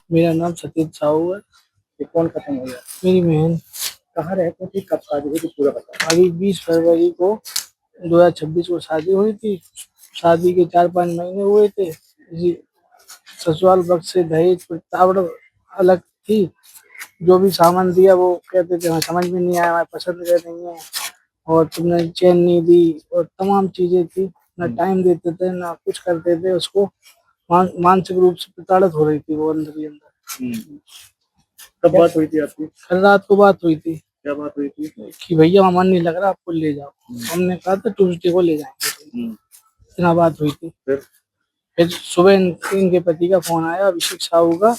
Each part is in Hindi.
मेरा नाम सतीश साहू है। ये कौन खत्म हो गया? मेरी बहन। कहाँ रहते थे, कब शादी हुई थी, पूरा बताओ। अभी 20 फरवरी को 2026 को शादी हुई थी। शादी के 4-5 महीने हुए थे। इसी ससुराल पक्ष से दहेज प्रताड़ना अलग थी। जो भी सामान दिया वो कहते थे हमें समझ में नहीं आया, हमें पसंद नहीं है, और तुमने चैन नहीं दी, और तमाम चीजें थी। ना टाइम देते थे ना कुछ करते थे। उसको मानसिक रूप से प्रताड़ित हो रही थी वो अंदर ही अंदर। कब बात हुई थी आपकी? कल रात को बात हुई थी क्या बात हुई थी? कि भैया हमारा मन नहीं लग रहा, आपको ले जाओ। हमने कहा था ट्यूसडे को ले जाएंगे। इतना बात हुई थी। फिर सुबह इनके पति का फोन आया, अभिषेक साहू का,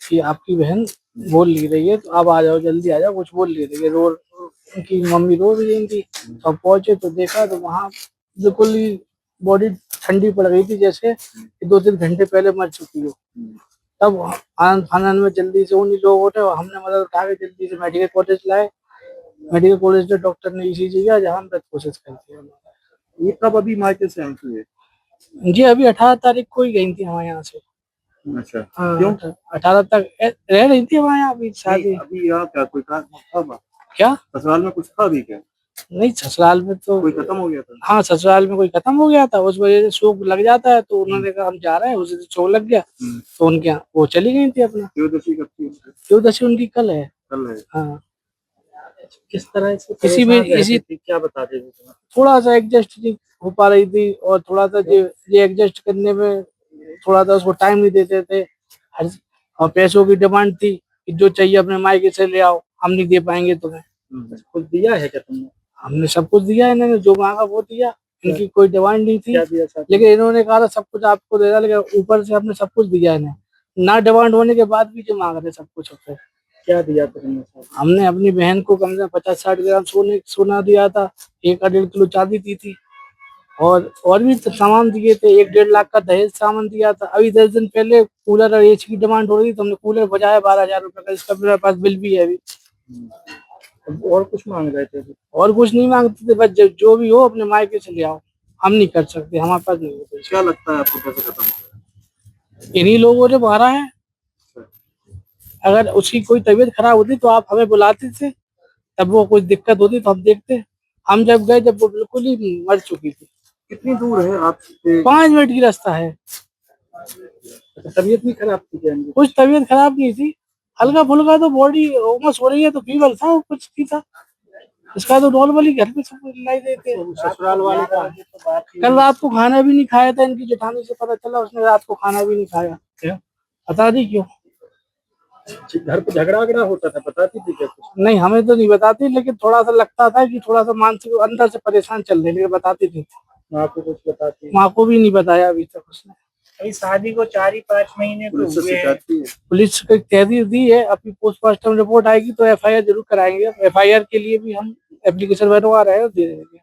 कि आपकी बहन बोल नहीं रही है, तो आप आ जाओ, जल्दी आ जाओ, कुछ बोल नहीं रही है। उनकी मम्मी रो भी रही थी। तो अब पहुंचे तो देखा तो वहाँ बिल्कुल ही बॉडी ठंडी पड़ गई थी, जैसे 2-3 घंटे पहले मर चुकी हो। तब आनंद फानंद में जल्दी से उन्हीं लोग उठे और हमने मदद उठा के जल्दी से मेडिकल कॉलेज लाए। मेडिकल कॉलेज में डॉक्टर ने ईसीजी किया, जहाँ मृत घोषित कर दिया। ये कब अभी मायके से आई थी? जी अभी 18 तारीख को ही गई थी हमारे यहाँ से। अच्छा, हाँ, क्यों? 18 तक रह रही थी हमारे यहाँ। अभी शादी अभी यहाँ क्या कोई था? क्या ससुराल में कुछ था अभी क्या? नहीं, ससुराल में तो कोई खत्म हो गया था? हाँ, ससुराल में कोई खत्म हो गया था। उस वजह से शोक लग जाता है, तो उन्होंने कहा हम जा रहे हैं, उसी से शोक लग गया। तो उनके यहाँ वो चली गई थी अपना। त्योदशी कब थी? त्योदशी उनकी कल है। कल है। हाँ। किस तरह से किसी भी इसी क्या बता दे? थोड़ा सा एडजस्ट नहीं हो पा रही थी, और थोड़ा सा ये एडजस्ट करने में थोड़ा सा उसको टाइम नहीं देते थे। और पैसों की डिमांड थी कि जो चाहिए अपने मायके से ले आओ, हम नहीं दे पाएंगे तुम्हें। कुछ दिया है क्या तुमने? हमने सब कुछ दिया है, इन्होंने जो मांगा वो दिया। इनकी कोई डिमांड नहीं थी। क्या दिया साथ में? लेकिन इन्होंने कहा था सब कुछ आपको दे रहा, लेकिन ऊपर से हमने सब कुछ दिया इन्हें। ना डिमांड होने के बाद भी जो मांग रहे सब कुछ होता है। क्या दिया तुमने? हमने अपनी बहन को कम से कम 50-60 ग्राम सोना दिया था। 1-1.5 किलो चांदी दी थी, और भी सामान दिए थे। 1-1.5 लाख का दहेज सामान दिया था। अभी 10 दिन पहले कूलर और एसी की डिमांड हो रही थी, तो हमने कूलर बजाया 12,000 रुपए का। इसका मेरे पास बिल भी है अभी। और कुछ मांग रहे थे? और कुछ नहीं मांगते थे, बस जो भी हो अपने मायके से ले आओ, हम नहीं कर सकते, हमारे पास नहीं है। क्या लगता है आपको कैसे खत्म हो गया? इन्हीं लोगों ने मारा है। अगर उसकी कोई तबीयत खराब होती तो आप हमें बुलाते थे, तब वो कुछ दिक्कत होती तो हम देखते। हम जब गए जब वो बिल्कुल ही मर चुकी थी। कितनी दूर है आपसे? 5 मिनट की रास्ता है। तबीयत नहीं खराब थी क्या? कुछ तबीयत खराब नहीं थी, हल्का फुल्का तो बॉडी उमस हो रही है, तो फीवर था, कुछ नहीं था। इसका तो नॉर्मली घर पे सब कुछ लाई देते हैं। ससुराल वाले का कल रात को खाना भी नहीं खाया था। इनकी जेठानी से पता चला, उसने रात को खाना भी नहीं खाया। क्या? बता दी क्यों? घर पे झगड़ा होता था, बताती थी क्या कुछ? नहीं, हमें तो नहीं बताती, लेकिन थोड़ा सा लगता था कि थोड़ा सा मानसिक अंदर से परेशान चल रही, लेकिन बताती थी। माँ को कुछ बताती? माँ को भी नहीं बताया अभी तक उसने। अभी शादी को 4-5 महीने तो हुए हैं। पुलिस को तहरीर दी है। अभी पोस्टमार्टम रिपोर्ट आएगी तो एफआईआर जरूर कराएंगे। एफआईआर के लिए भी हम एप्लीकेशन बनवा रहे हैं, दे देंगे।